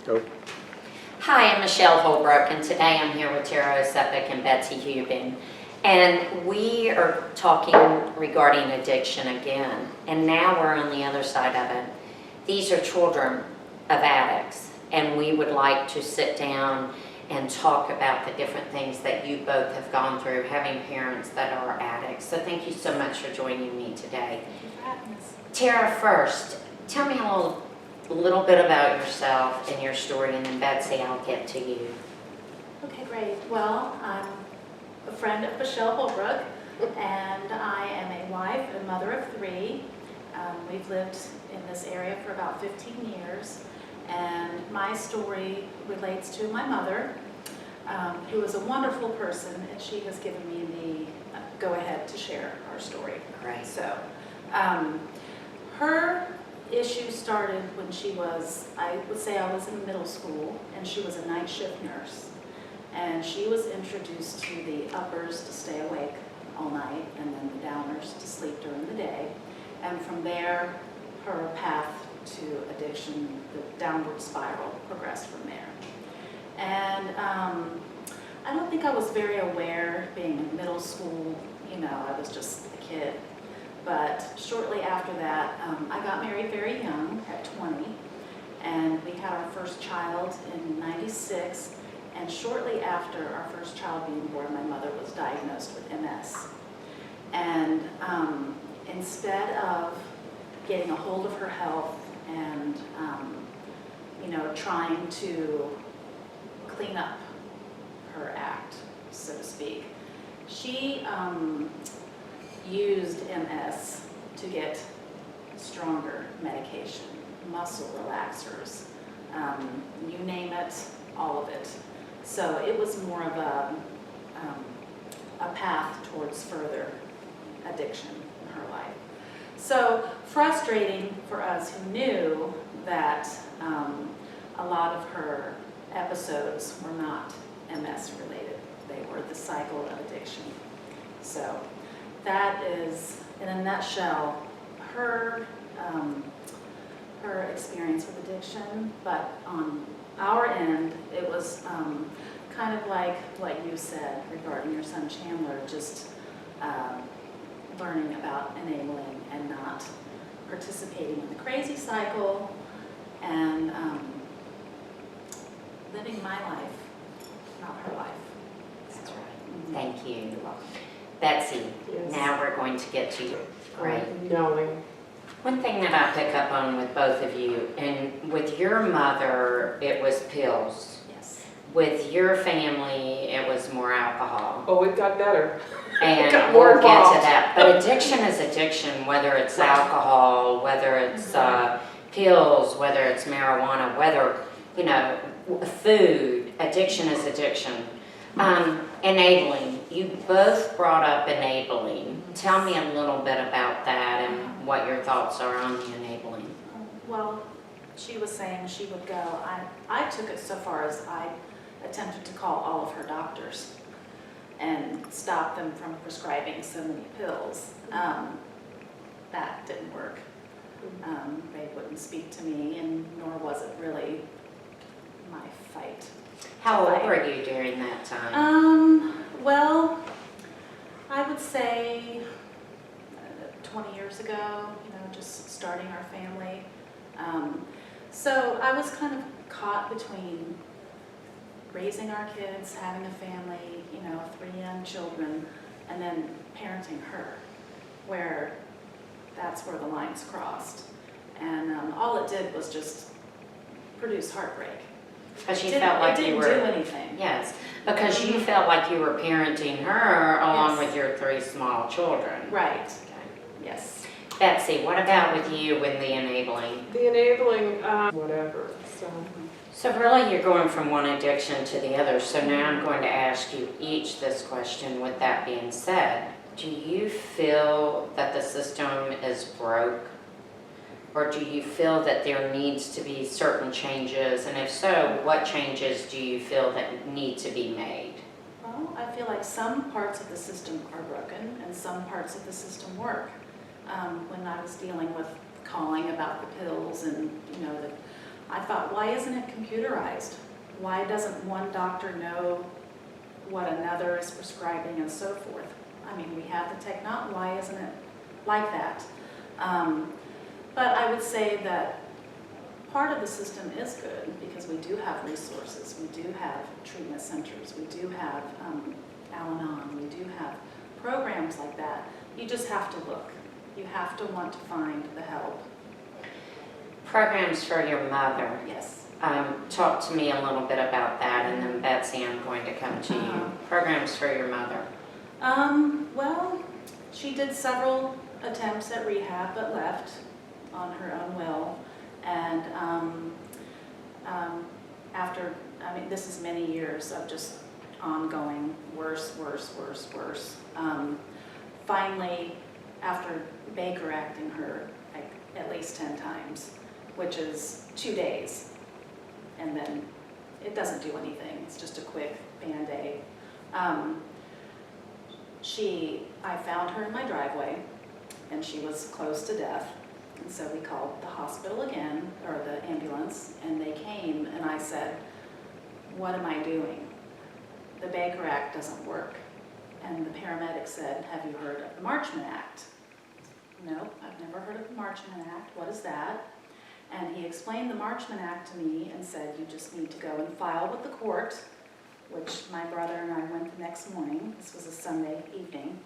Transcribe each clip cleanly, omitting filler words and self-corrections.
Go. Hi, I'm Michelle Holbrook, and today I'm here with Tara Osepic and Betsy Hubin. And we are talking regarding addiction again, and now we're on the other side of it. These are children of addicts, and we would like to sit down and talk about the different things that you both have gone through, having parents that are addicts. So thank you so much for joining me today. Thank you for having us. Tara, first, tell me a little bit about yourself and your story, and then Betsy, I'll get to you. Okay, great. Well, I'm a friend of Michelle Holbrook, and I am a wife and mother of 3. We've lived in this area for about 15 years, and my story relates to my mother, who is a wonderful person, and she has given me the go-ahead to share our story. Great. So, her issue started when she was, I would say I was in middle school, and she was a night shift nurse. And she was introduced to the uppers to stay awake all night, and then the downers to sleep during the day. And from there, her path to addiction, the downward spiral, progressed from there. And I don't think I was very aware, being in middle school, I was just a kid. But shortly after that, I got married very young, at 20, and we had our first child in '96, and shortly after our first child being born, my mother was diagnosed with MS. And instead of getting a hold of her health and, trying to clean up her act, so to speak, she used MS to get stronger medication, muscle relaxers, you name it, all of it. So it was more of a path towards further addiction in her life. So frustrating for us who knew that a lot of her episodes were not MS related. They were the cycle of addiction. So that is, in a nutshell, her experience with addiction. But on our end, it was kind of like what you said regarding your son Chandler, just learning about enabling and not participating in the crazy cycle, and living my life, not her life. That's right. Thank you. Betsy, Yes. now we're going to get to you. Great. Knowing. One thing that I pick up on with both of you, and with your mother, it was pills. Yes. With your family, it was more alcohol. Oh, it got better. And got more we'll get to involved. that. But addiction is addiction, whether it's alcohol, whether it's pills, whether it's marijuana, whether, food. Addiction is addiction. Enabling. You both brought up enabling. Tell me a little bit about that and what your thoughts are on the enabling. Well, she was saying she would go. I took it so far as I attempted to call all of her doctors and stop them from prescribing so many pills. That didn't work. They wouldn't speak to me, and nor was it really my fight. How old were you during that time? Well, I would say 20 years ago, just starting our family. So I was kind of caught between raising our kids, having a family, 3 young children, and then parenting her, where that's where the lines crossed. And all it did was just produce heartbreak. Because you felt like you were... It didn't do anything. Yes, because you felt like you were parenting her along Yes. with your 3 small children. Right, Okay. yes. Betsy, what about with you with the enabling? The enabling, whatever. So really you're going from one addiction to the other. So now I'm going to ask you each this question. With that being said, do you feel that the system is broke? Or do you feel that there needs to be certain changes? And if so, what changes do you feel that need to be made? Well, I feel like some parts of the system are broken and some parts of the system work. When I was dealing with calling about the pills and, I thought, why isn't it computerized? Why doesn't one doctor know what another is prescribing and so forth? I mean, we have the technology, why isn't it like that? But I would say that part of the system is good because we do have resources, we do have treatment centers, we do have Al-Anon, we do have programs like that. You just have to look. You have to want to find the help. Programs for your mother. Yes. Talk to me a little bit about that, and then Betsy, I'm going to come to you. Programs for your mother. Well, she did several attempts at rehab, but left on her own will. And after, I mean, this is many years of just ongoing worse. Finally, after Baker acting her like at least 10 times, which is 2 days, and then it doesn't do anything. It's just a quick Band-Aid. I found her in my driveway, and she was close to death. And so we called the hospital again, or the ambulance, and they came, and I said, what am I doing? The Baker Act doesn't work. And the paramedic said, have you heard of the Marchman Act? No, I've never heard of the Marchman Act. What is that? And he explained the Marchman Act to me and said, you just need to go and file with the court, which my brother and I went the next morning. This was a Sunday evening.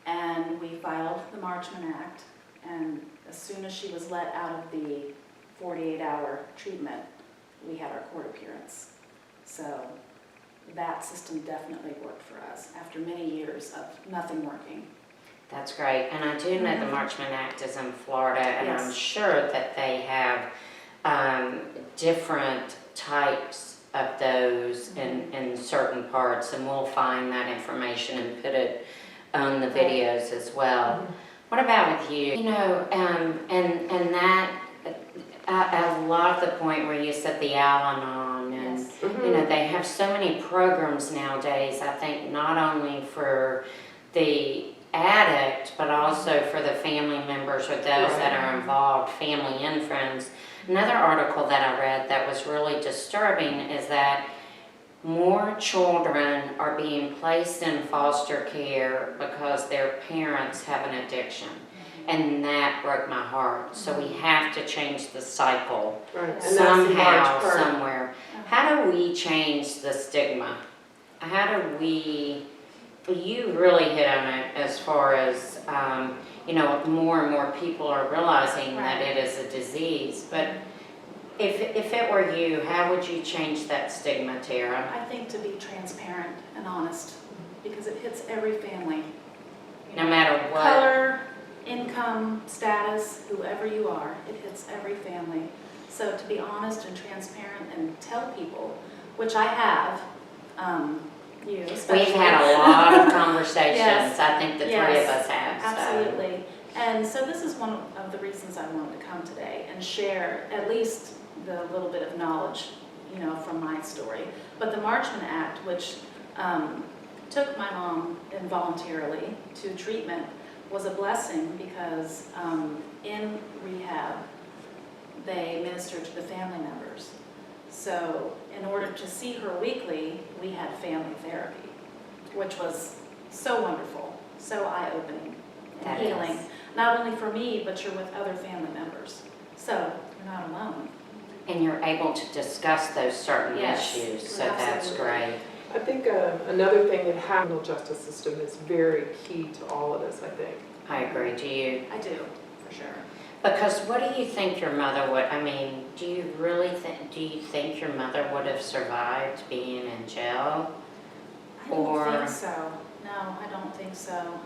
And we filed the Marchman Act. And as soon as she was let out of the 48-hour treatment, we had our court appearance. So that system definitely worked for us after many years of nothing working. That's great. And I do know the Marchman Act is in Florida, and I'm Yes. sure that they have different types of those in certain parts, and we'll find that information and put it on the videos as well. What about with you? You know, and that, I love the point where you said the Al-Anon, and Yes. you know, they have so many programs nowadays, I think not only for the addict, but also for the family members or those that are involved, family and friends. Another article that I read that was really disturbing is that more children are being placed in foster care because their parents have an addiction. And that broke my heart. So we have to change the cycle Right, and that's the large somehow, part. somewhere. How do we change the stigma? How do we, you really hit on it as far as, you know, more and more people are realizing that it is a disease. But if it were you, how would you change that stigma, Tara? I think to be transparent and honest, because it hits every family. You No know, matter what. color, income, status, whoever you are, it hits every family. So to be honest and transparent and tell people, which I have, you especially. We've had a lot of conversations. Yes. I think the three of Yes, us have. So. Absolutely. And so this is one of the reasons I wanted to come today and share at least the little bit of knowledge, you know, from my story. But the Marchman Act, which took my mom involuntarily to treatment, was a blessing because in rehab, they ministered to the family members. So in order to see her weekly, we had family therapy, which was so wonderful, so eye-opening That and healing. is. Not only for me, but you're with other family members. So you're not alone. And you're able to discuss those certain Yes, issues, so that's absolutely. great. I think another thing that criminal justice system is very key to all of this, I think. I agree. Do you? I do, for sure. Because what do you think your mother would, I mean, do you really think, do you think your mother would have survived being in jail? I don't Or- think so. No, I don't think so.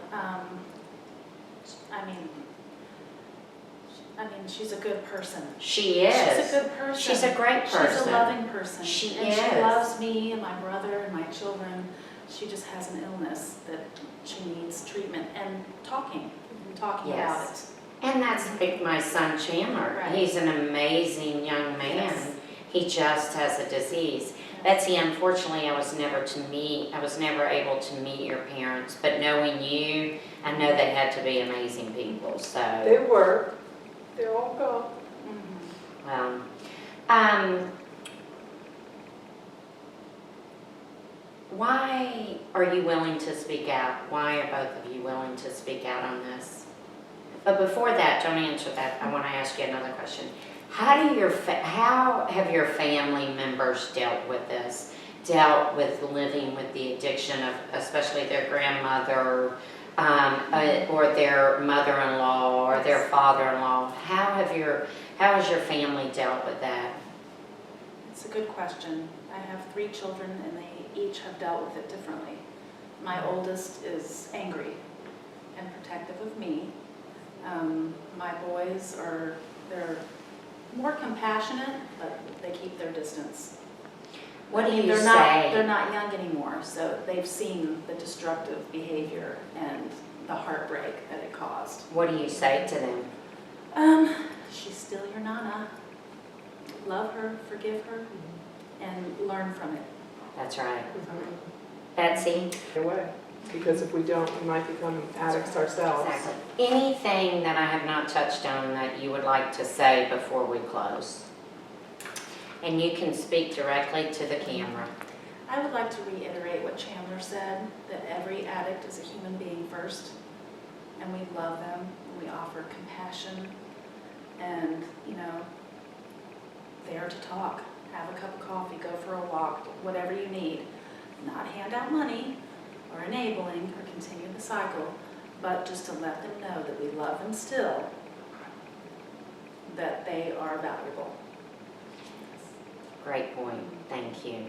I mean, she's a good person. She is. She's a good person. She's a great person. She's a loving person. She and is. she loves me and my brother and my children. She just has an illness that she needs treatment and talking about Yes. it. And that's like my son Chandler. Right. He's an amazing young man. Yes. He just has a disease. Betsy, unfortunately, I was never able to meet your parents, but knowing you, I know they had to be amazing people, so. They were. They're all gone. Mhm. Well, Why are you willing to speak out? Why are both of you willing to speak out on this? But before that, don't answer that. I want to ask you another question. How have your family members dealt with this? Dealt with living with the addiction of, especially their grandmother, or their mother-in-law, or their father-in-law? How has your family dealt with that? It's a good question. I have 3 children and they each have dealt with it differently. My oldest is angry and protective of me. My boys they're more compassionate, but they keep their distance. What do you They're say? not young anymore, so they've seen the destructive behavior and the heartbreak that it caused. What do you say to them? She's still your nana. Love her, forgive her, and learn from it. That's right. Betsy? Away. Because if we don't, we might become addicts ourselves. Exactly. Anything that I have not touched on that you would like to say before we close? And you can speak directly to the camera. I would like to reiterate what Chandler said, that every addict is a human being first, and we love them, and we offer compassion, and, there to talk. Have a cup of coffee, go for a walk, whatever you need. Not hand out money or enabling or continue the cycle, but just to let them know that we love them still, that they are valuable. Great point. Thank you.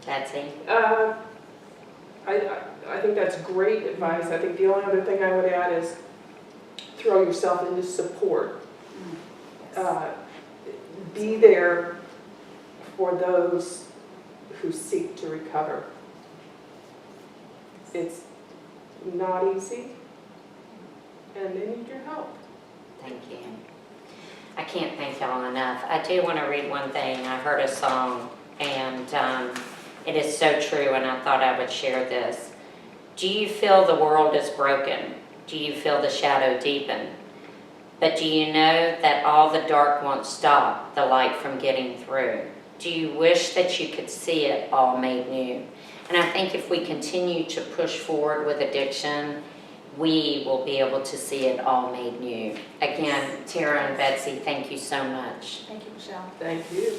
Betsy? I think that's great advice. I think the only other thing I would add is throw yourself into support. Yes. Be there for those who seek to recover. It's not easy, and they need your help. Thank you. I can't thank y'all enough. I do want to read one thing. I heard a song, and it is so true, and I thought I would share this. Do you feel the world is broken? Do you feel the shadow deepen? But do you know that all the dark won't stop the light from getting through? Do you wish that you could see it all made new? And I think if we continue to push forward with addiction, we will be able to see it all made new. Again, Tara and Betsy, thank you so much. Thank you, Michelle. Thank you.